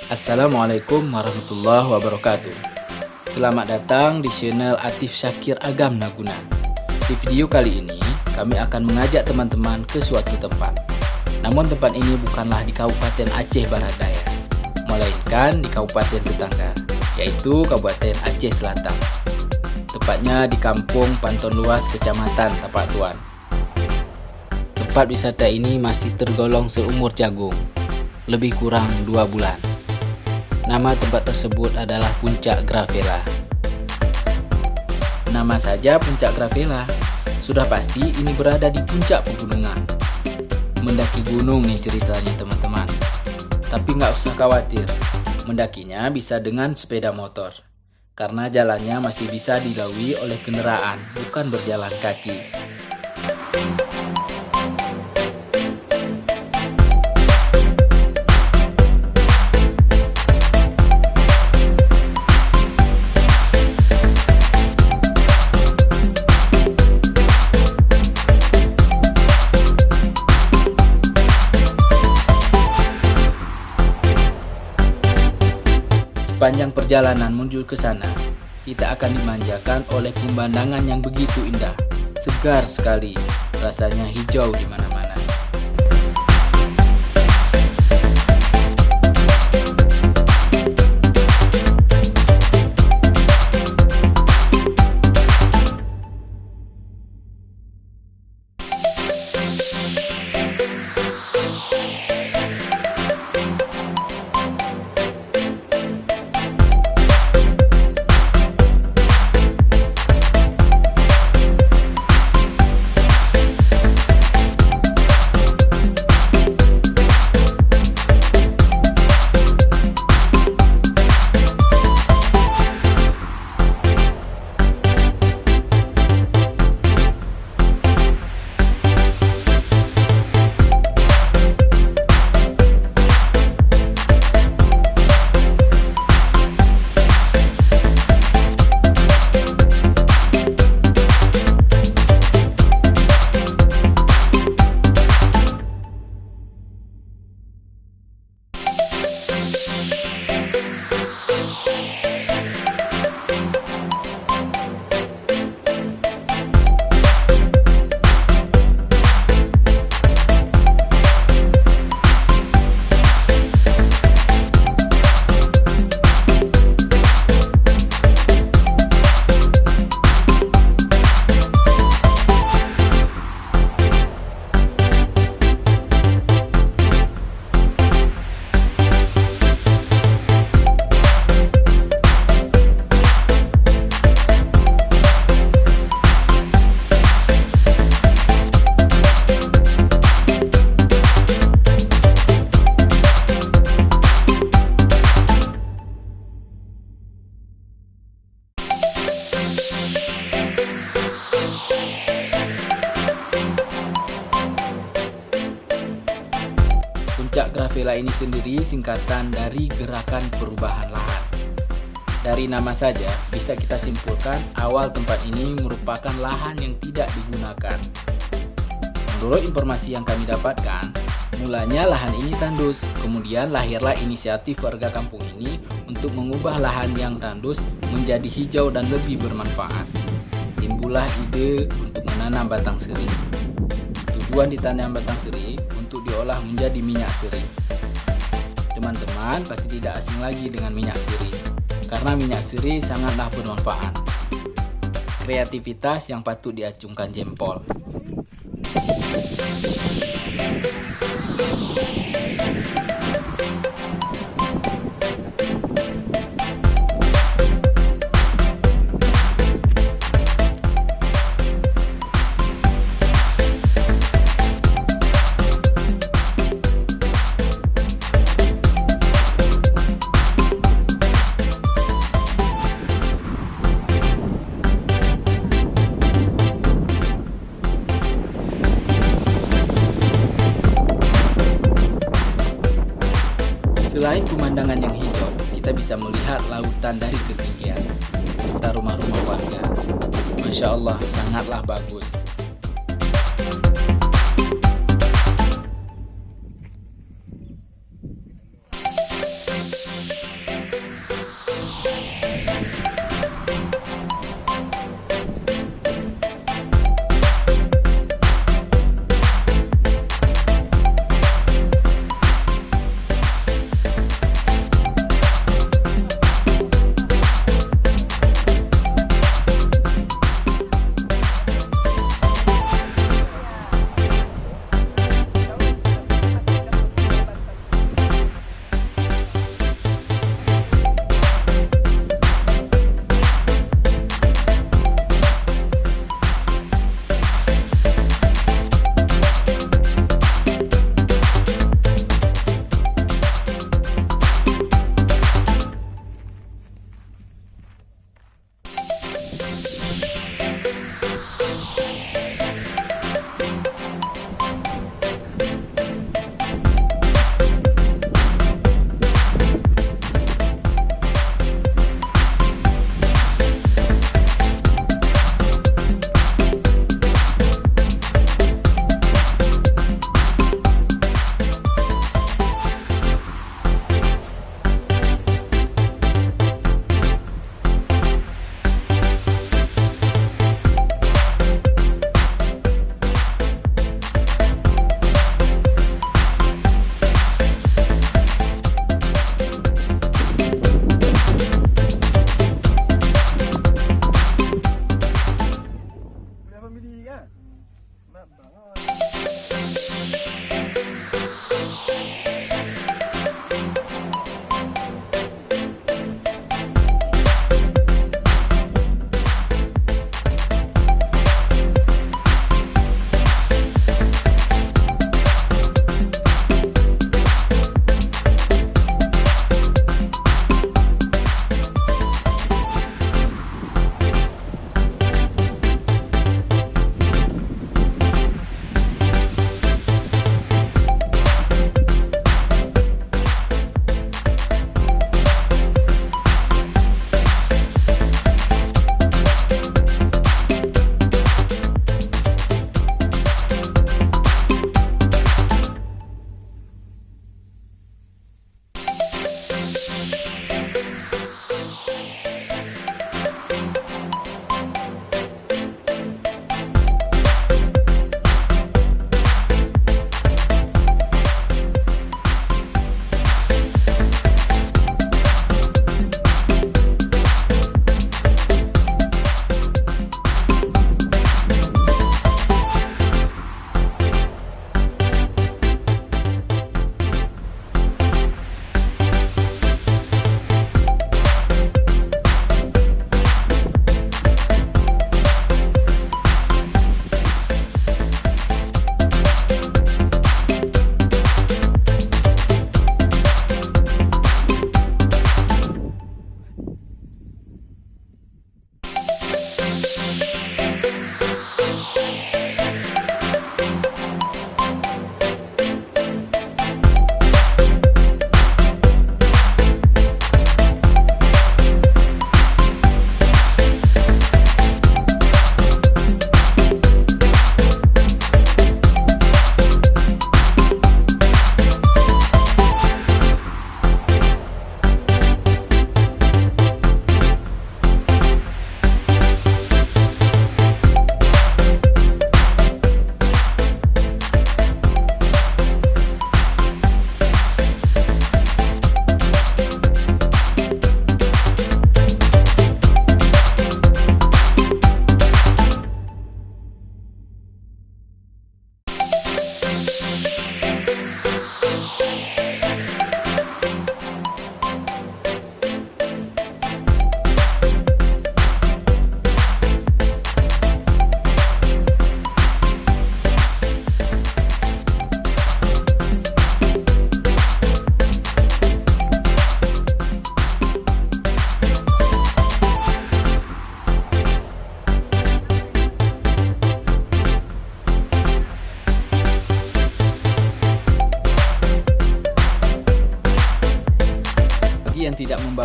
Assalamualaikum warahmatullahi wabarakatuh. Selamat datang di channel Atif Syakir Agam Naguna. Di video kali ini, kami akan mengajak teman-teman ke suatu tempat. Namun tempat ini bukanlah di Kabupaten Aceh Barat Daya, melainkan di kabupaten tetangga, yaitu Kabupaten Aceh Selatan. Tepatnya di Kampung Panton Luas, Kecamatan Tapak Tuan. Tempat wisata ini masih tergolong seumur jagung, lebih kurang 2 bulan. Nama tempat tersebut adalah Puncak Gravela. Nama saja Puncak Gravela, sudah pasti ini berada di puncak pegunungan. Mendaki gunung nih ceritanya teman-teman. Tapi nggak usah khawatir, mendakinya bisa dengan sepeda motor. Karena jalannya masih bisa dilalui oleh kendaraan, bukan berjalan kaki. Sepanjang perjalanan menuju ke sana, kita akan dimanjakan oleh pemandangan yang begitu indah, segar sekali, rasanya hijau di mana-mana. Puncak Gravela ini sendiri singkatan dari Gerakan Perubahan Lahan. Dari nama saja bisa kita simpulkan awal tempat ini merupakan lahan yang tidak digunakan. Menurut informasi yang kami dapatkan, mulanya lahan ini tandus, kemudian lahirlah inisiatif warga kampung ini untuk mengubah lahan yang tandus menjadi hijau dan lebih bermanfaat. Timbullah ide untuk menanam batang seri. Tujuan ditanam batang seri untuk diolah menjadi minyak seri. Teman-teman pasti tidak asing lagi dengan minyak seri, karena minyak seri sangatlah bermanfaat. Kreativitas yang patut diacungkan jempol. Selain pemandangan yang hijau, kita kita bisa melihat lautan dari ketinggian, serta rumah-rumah warga. Masya Allah, sangatlah bagus.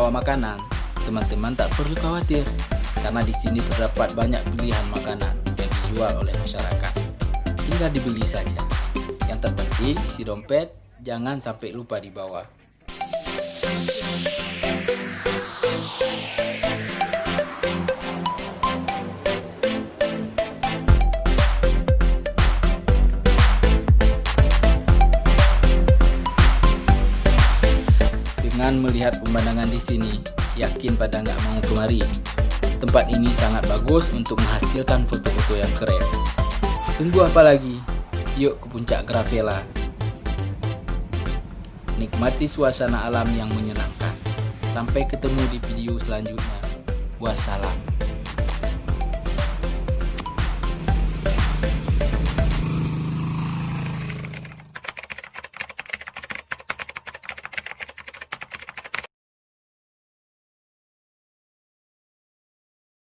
membawa makanan, teman-teman tak perlu khawatir karena di sini terdapat banyak pilihan makanan yang dijual oleh masyarakat. Tinggal dibeli saja. Yang terpenting isi dompet, jangan sampai lupa dibawa. Dengan melihat pemandangan di sini, yakin pada nggak mau kemari. Tempat ini sangat bagus untuk menghasilkan foto-foto yang keren. Tunggu apa lagi? Yuk ke puncak Gravela. Nikmati suasana alam yang menyenangkan. Sampai ketemu di video selanjutnya. Wassalam.